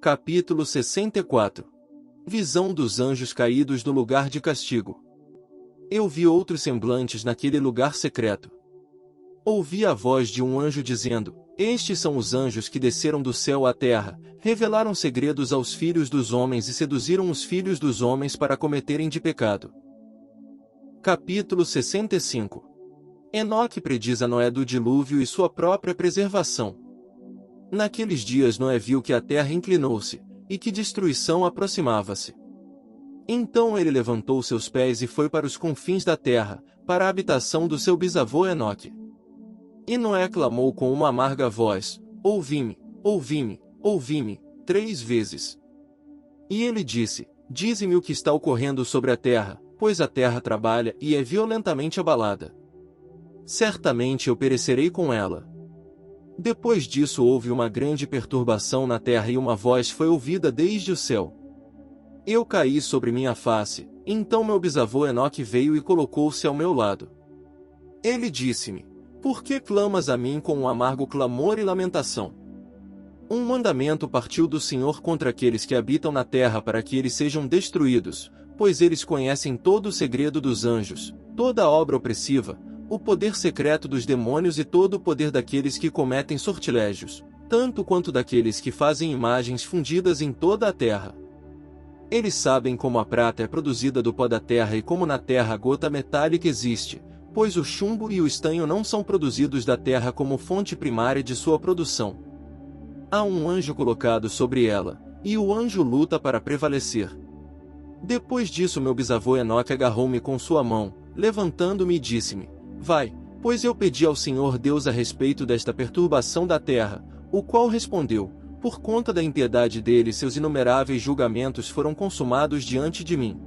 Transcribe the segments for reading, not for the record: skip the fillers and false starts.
Capítulo 64. Visão dos anjos caídos no lugar de castigo. Eu vi outros semblantes naquele lugar secreto. Ouvi a voz de um anjo dizendo: Estes são os anjos que desceram do céu à terra, revelaram segredos aos filhos dos homens e seduziram os filhos dos homens para cometerem de pecado. Capítulo 65. Enoque prediz a Noé do dilúvio e sua própria preservação. Naqueles dias Noé viu que a terra inclinou-se, e que destruição aproximava-se. Então ele levantou seus pés e foi para os confins da terra, para a habitação do seu bisavô Enoque. E Noé clamou com uma amarga voz: Ouvi-me, ouvi-me, ouvi-me, 3 vezes. E ele disse: Dize-me o que está ocorrendo sobre a terra, pois a terra trabalha e é violentamente abalada. Certamente eu perecerei com ela. Depois disso houve uma grande perturbação na terra e uma voz foi ouvida desde o céu. Eu caí sobre minha face, então meu bisavô Enoque veio e colocou-se ao meu lado. Ele disse-me: Por que clamas a mim com um amargo clamor e lamentação? Um mandamento partiu do Senhor contra aqueles que habitam na terra para que eles sejam destruídos, pois eles conhecem todo o segredo dos anjos, toda a obra opressiva, o poder secreto dos demônios e todo o poder daqueles que cometem sortilégios, tanto quanto daqueles que fazem imagens fundidas em toda a terra. Eles sabem como a prata é produzida do pó da terra e como na terra a gota metálica existe, pois o chumbo e o estanho não são produzidos da terra como fonte primária de sua produção. Há um anjo colocado sobre ela, e o anjo luta para prevalecer. Depois disso meu bisavô Enoque agarrou-me com sua mão, levantando-me e disse-me: Vai, pois eu pedi ao Senhor Deus a respeito desta perturbação da terra, o qual respondeu: Por conta da impiedade dele seus inumeráveis julgamentos foram consumados diante de mim.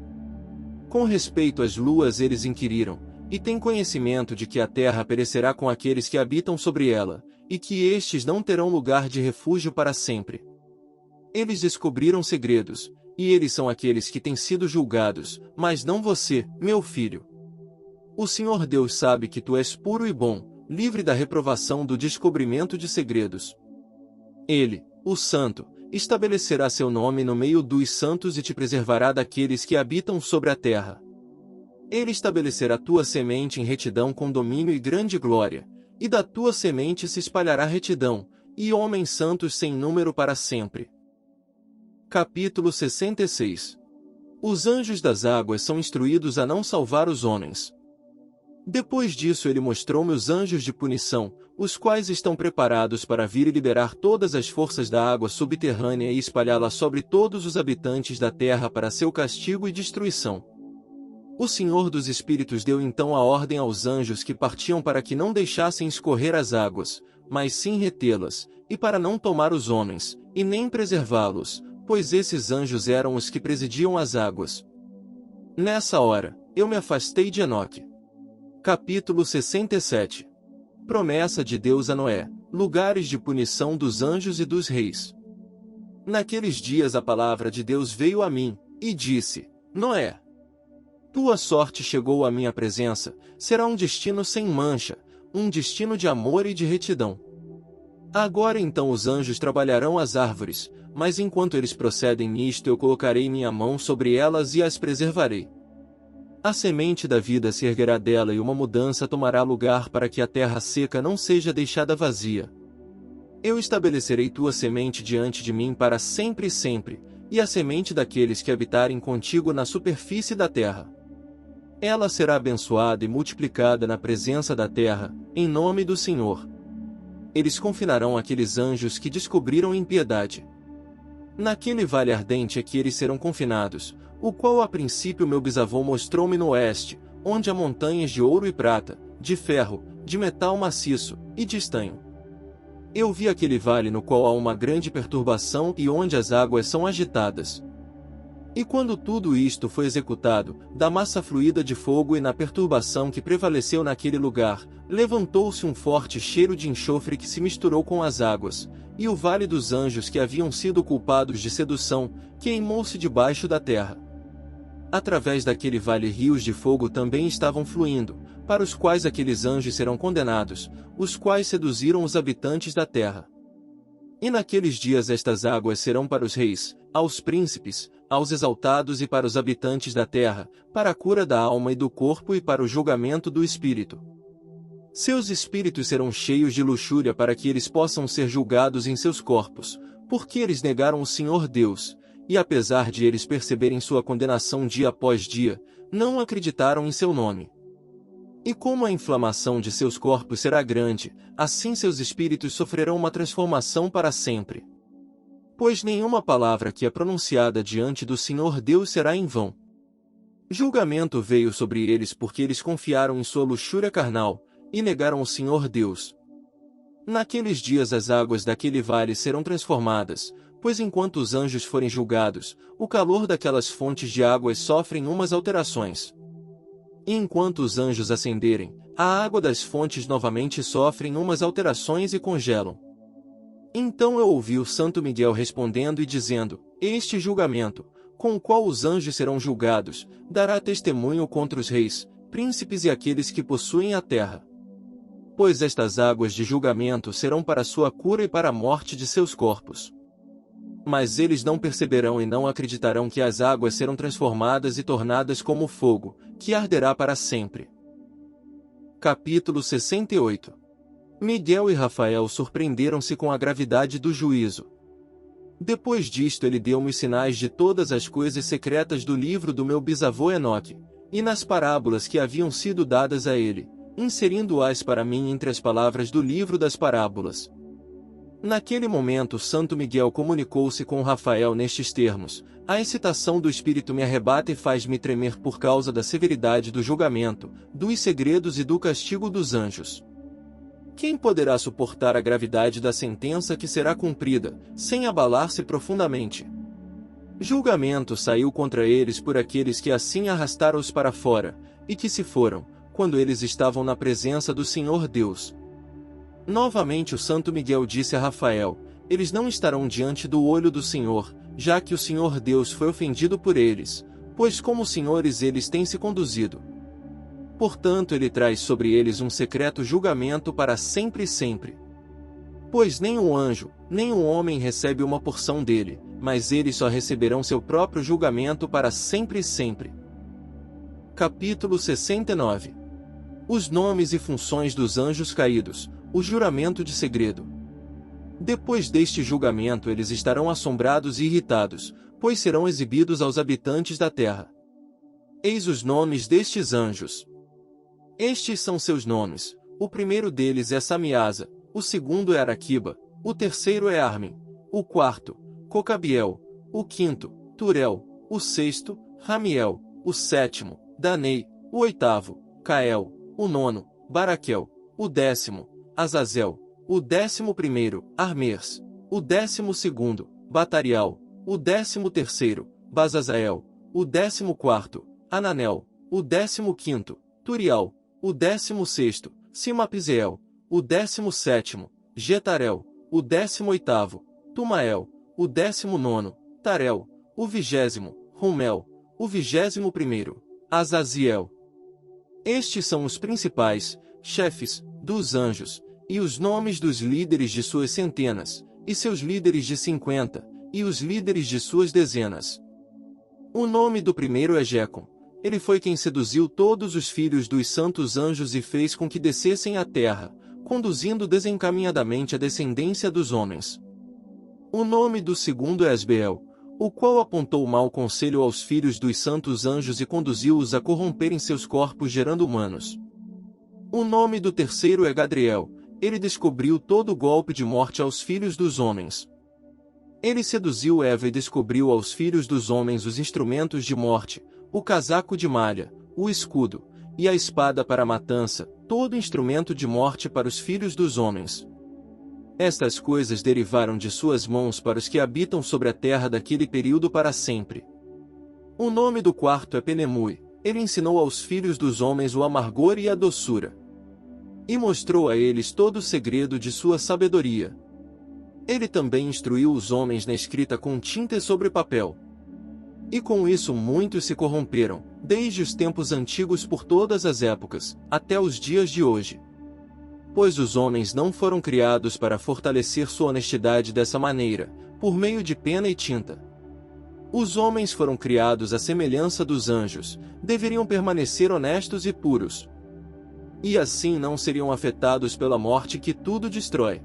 Com respeito às luas eles inquiriram, e têm conhecimento de que a terra perecerá com aqueles que habitam sobre ela, e que estes não terão lugar de refúgio para sempre. Eles descobriram segredos, e eles são aqueles que têm sido julgados, mas não você, meu filho. O Senhor Deus sabe que tu és puro e bom, livre da reprovação do descobrimento de segredos. Ele, o Santo, estabelecerá seu nome no meio dos santos e te preservará daqueles que habitam sobre a terra. Ele estabelecerá tua semente em retidão com domínio e grande glória, e da tua semente se espalhará retidão, e homens santos sem número para sempre. Capítulo 66. Os anjos das águas são instruídos a não salvar os homens. Depois disso ele mostrou-me os anjos de punição, os quais estão preparados para vir e liberar todas as forças da água subterrânea e espalhá-la sobre todos os habitantes da terra para seu castigo e destruição. O Senhor dos Espíritos deu então a ordem aos anjos que partiam para que não deixassem escorrer as águas, mas sim retê-las, e para não tomar os homens, e nem preservá-los, pois esses anjos eram os que presidiam as águas. Nessa hora, eu me afastei de Enoque. Capítulo 67. Promessa de Deus a Noé, lugares de punição dos anjos e dos reis. Naqueles dias a palavra de Deus veio a mim, e disse: Noé, tua sorte chegou à minha presença, será um destino sem mancha, um destino de amor e de retidão. Agora então os anjos trabalharão as árvores, mas enquanto eles procedem nisto eu colocarei minha mão sobre elas e as preservarei. A semente da vida se erguerá dela e uma mudança tomará lugar para que a terra seca não seja deixada vazia. Eu estabelecerei tua semente diante de mim para sempre e sempre, e a semente daqueles que habitarem contigo na superfície da terra. Ela será abençoada e multiplicada na presença da terra, em nome do Senhor. Eles confinarão aqueles anjos que descobriram impiedade. Naquele vale ardente é que eles serão confinados, o qual a princípio meu bisavô mostrou-me no oeste, onde há montanhas de ouro e prata, de ferro, de metal maciço, e de estanho. Eu vi aquele vale no qual há uma grande perturbação e onde as águas são agitadas. E quando tudo isto foi executado, da massa fluida de fogo e na perturbação que prevaleceu naquele lugar, levantou-se um forte cheiro de enxofre que se misturou com as águas, e o vale dos anjos que haviam sido culpados de sedução, queimou-se debaixo da terra. Através daquele vale rios de fogo também estavam fluindo, para os quais aqueles anjos serão condenados, os quais seduziram os habitantes da terra. E naqueles dias estas águas serão para os reis, aos príncipes, aos exaltados e para os habitantes da terra, para a cura da alma e do corpo e para o julgamento do espírito. Seus espíritos serão cheios de luxúria para que eles possam ser julgados em seus corpos, porque eles negaram o Senhor Deus, e apesar de eles perceberem sua condenação dia após dia, não acreditaram em seu nome. E como a inflamação de seus corpos será grande, assim seus espíritos sofrerão uma transformação para sempre. Pois nenhuma palavra que é pronunciada diante do Senhor Deus será em vão. Julgamento veio sobre eles porque eles confiaram em sua luxúria carnal, e negaram o Senhor Deus. Naqueles dias as águas daquele vale serão transformadas, pois enquanto os anjos forem julgados, o calor daquelas fontes de águas sofrem umas alterações. E enquanto os anjos ascenderem, a água das fontes novamente sofrem umas alterações e congelam. Então eu ouvi o Santo Miguel respondendo e dizendo: Este julgamento, com o qual os anjos serão julgados, dará testemunho contra os reis, príncipes e aqueles que possuem a terra. Pois estas águas de julgamento serão para a sua cura e para a morte de seus corpos. Mas eles não perceberão e não acreditarão que as águas serão transformadas e tornadas como fogo, que arderá para sempre. Capítulo 68. Miguel e Rafael surpreenderam-se com a gravidade do juízo. Depois disto ele deu-me os sinais de todas as coisas secretas do livro do meu bisavô Enoque, e nas parábolas que haviam sido dadas a ele, inserindo-as para mim entre as palavras do livro das parábolas. Naquele momento Santo Miguel comunicou-se com Rafael nestes termos: a excitação do espírito me arrebata e faz-me tremer por causa da severidade do julgamento, dos segredos e do castigo dos anjos. Quem poderá suportar a gravidade da sentença que será cumprida, sem abalar-se profundamente? Julgamento saiu contra eles por aqueles que assim arrastaram-os para fora, e que se foram, quando eles estavam na presença do Senhor Deus. Novamente o Santo Miguel disse a Rafael: eles não estarão diante do olho do Senhor, já que o Senhor Deus foi ofendido por eles, pois como senhores eles têm se conduzido. Portanto ele traz sobre eles um secreto julgamento para sempre e sempre. Pois nem um anjo, nem um homem recebe uma porção dele, mas eles só receberão seu próprio julgamento para sempre e sempre. Capítulo 69. Os nomes e funções dos anjos caídos, o juramento de segredo. Depois deste julgamento eles estarão assombrados e irritados, pois serão exibidos aos habitantes da terra. Eis os nomes destes anjos. Estes são seus nomes: o primeiro deles é Samiasa, o segundo é Araquiba, o terceiro é Armin, o quarto, Cocabiel, o quinto, Turel, o sexto, Ramiel, o sétimo, Danei, o oitavo, Cael, o nono, Baraquel, o décimo, Azazel, o 11º, Armers, o 12º, Batarial, o 13º, Bazazael, o 14º, Ananel, o 15º, Turial, o 16º, Simapizeel, o 17º, Getarel, o 18º, Tumael, o 19º, Tarel, o 20º, Rumel, o 21º, Azaziel. Estes são os principais, chefes, dos anjos, e os nomes dos líderes de suas centenas, e seus líderes de 50, e os líderes de suas dezenas. O nome do primeiro é Jecom. Ele foi quem seduziu todos os filhos dos santos anjos e fez com que descessem à terra, conduzindo desencaminhadamente a descendência dos homens. O nome do segundo é Asbeel, o qual apontou mau conselho aos filhos dos santos anjos e conduziu-os a corromperem seus corpos gerando humanos. O nome do terceiro é Gadriel. Ele descobriu todo o golpe de morte aos filhos dos homens. Ele seduziu Eva e descobriu aos filhos dos homens os instrumentos de morte, o casaco de malha, o escudo, e a espada para a matança, todo instrumento de morte para os filhos dos homens. Estas coisas derivaram de suas mãos para os que habitam sobre a terra daquele período para sempre. O nome do quarto é Penemui. Ele ensinou aos filhos dos homens o amargor e a doçura. E mostrou a eles todo o segredo de sua sabedoria. Ele também instruiu os homens na escrita com tinta sobre papel. E com isso muitos se corromperam, desde os tempos antigos por todas as épocas, até os dias de hoje. pois os homens não foram criados para fortalecer sua honestidade dessa maneira, por meio de pena e tinta. Os homens foram criados à semelhança dos anjos, deveriam permanecer honestos e puros. E assim não seriam afetados pela morte que tudo destrói.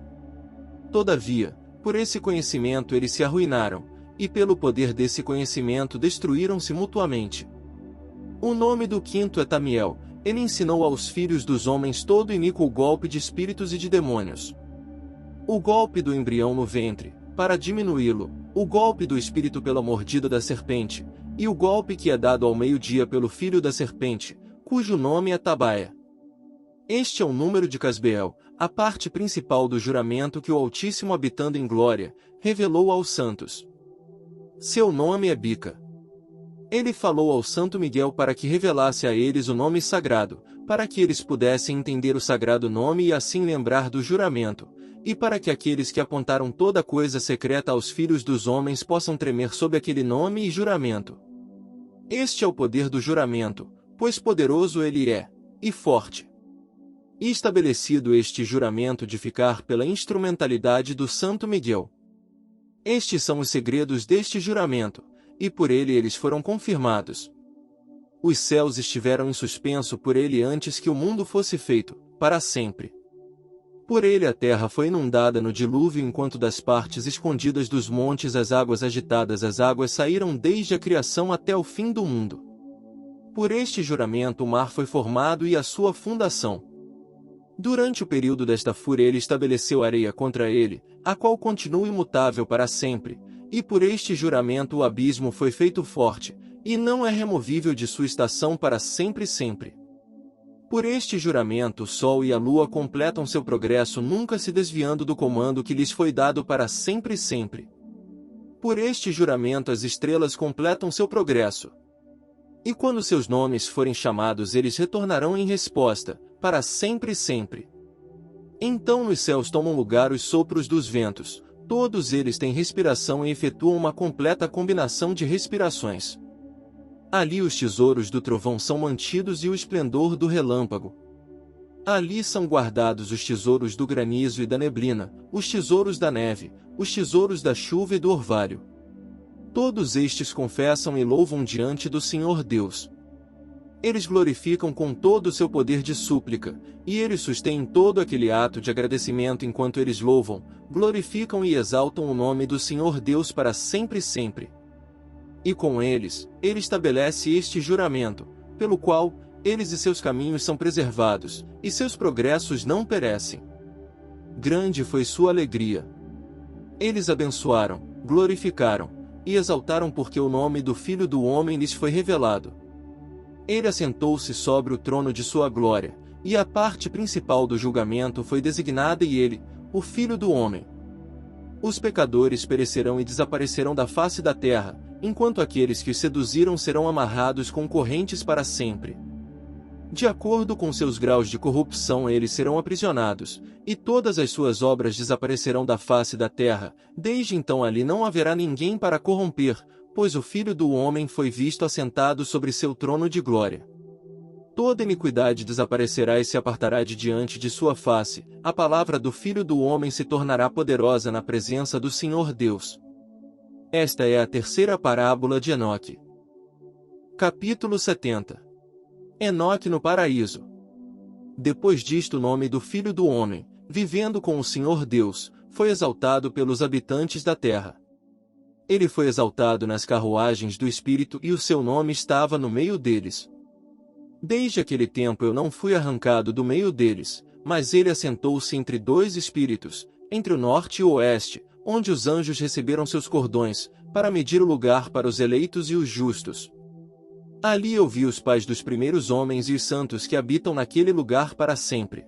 Todavia, por esse conhecimento eles se arruinaram, e pelo poder desse conhecimento destruíram-se mutuamente. O nome do quinto é Tamiel. Ele ensinou aos filhos dos homens todo iníquo golpe de espíritos e de demônios. O golpe do embrião no ventre, para diminuí-lo, o golpe do espírito pela mordida da serpente, e o golpe que é dado ao meio-dia pelo filho da serpente, cujo nome é Tabaia. Este é o número de Casbeel, a parte principal do juramento que o Altíssimo, habitando em glória, revelou aos santos. Seu nome é Bica. Ele falou ao Santo Miguel para que revelasse a eles o nome sagrado, para que eles pudessem entender o sagrado nome e assim lembrar do juramento, e para que aqueles que apontaram toda coisa secreta aos filhos dos homens possam tremer sob aquele nome e juramento. Este é o poder do juramento, pois poderoso ele é, e forte. E estabelecido este juramento de ficar pela instrumentalidade do Santo Miguel. Estes são os segredos deste juramento, e por ele eles foram confirmados. Os céus estiveram em suspenso por ele antes que o mundo fosse feito, para sempre. Por ele a terra foi inundada no dilúvio enquanto das partes escondidas dos montes as águas agitadas as águas saíram desde a criação até o fim do mundo. Por este juramento o mar foi formado e a sua fundação. Durante o período desta fúria ele estabeleceu areia contra ele, a qual continua imutável para sempre, e por este juramento o abismo foi feito forte, e não é removível de sua estação para sempre sempre. Por este juramento o sol e a lua completam seu progresso nunca se desviando do comando que lhes foi dado para sempre sempre. Por este juramento as estrelas completam seu progresso. E quando seus nomes forem chamados eles retornarão em resposta, para sempre sempre. Então nos céus tomam lugar os sopros dos ventos, todos eles têm respiração e efetuam uma completa combinação de respirações. Ali os tesouros do trovão são mantidos e o esplendor do relâmpago. Ali são guardados os tesouros do granizo e da neblina, os tesouros da neve, os tesouros da chuva e do orvalho. Todos estes confessam e louvam diante do Senhor Deus. Eles glorificam com todo o seu poder de súplica, e eles sustêm todo aquele ato de agradecimento enquanto eles louvam, glorificam e exaltam o nome do Senhor Deus para sempre sempre. E com eles, ele estabelece este juramento, pelo qual, eles e seus caminhos são preservados, e seus progressos não perecem. Grande foi sua alegria. Eles abençoaram, glorificaram, e exaltaram porque o nome do Filho do Homem lhes foi revelado. Ele assentou-se sobre o trono de sua glória, e a parte principal do julgamento foi designada e ele, o Filho do Homem. Os pecadores perecerão e desaparecerão da face da terra, enquanto aqueles que os seduziram serão amarrados com correntes para sempre. De acordo com seus graus de corrupção eles serão aprisionados, e todas as suas obras desaparecerão da face da terra, desde então ali não haverá ninguém para corromper, pois o Filho do Homem foi visto assentado sobre seu trono de glória. Toda iniquidade desaparecerá e se apartará de diante de sua face, a palavra do Filho do Homem se tornará poderosa na presença do Senhor Deus. Esta é a terceira parábola de Enoque. Capítulo 70. Enoque no paraíso. Depois disto o nome do Filho do Homem, vivendo com o Senhor Deus, foi exaltado pelos habitantes da terra. Ele foi exaltado nas carruagens do Espírito e o seu nome estava no meio deles. Desde aquele tempo eu não fui arrancado do meio deles, mas ele assentou-se entre dois espíritos, entre o norte e o oeste, onde os anjos receberam seus cordões, para medir o lugar para os eleitos e os justos. Ali eu vi os pais dos primeiros homens e os santos que habitam naquele lugar para sempre.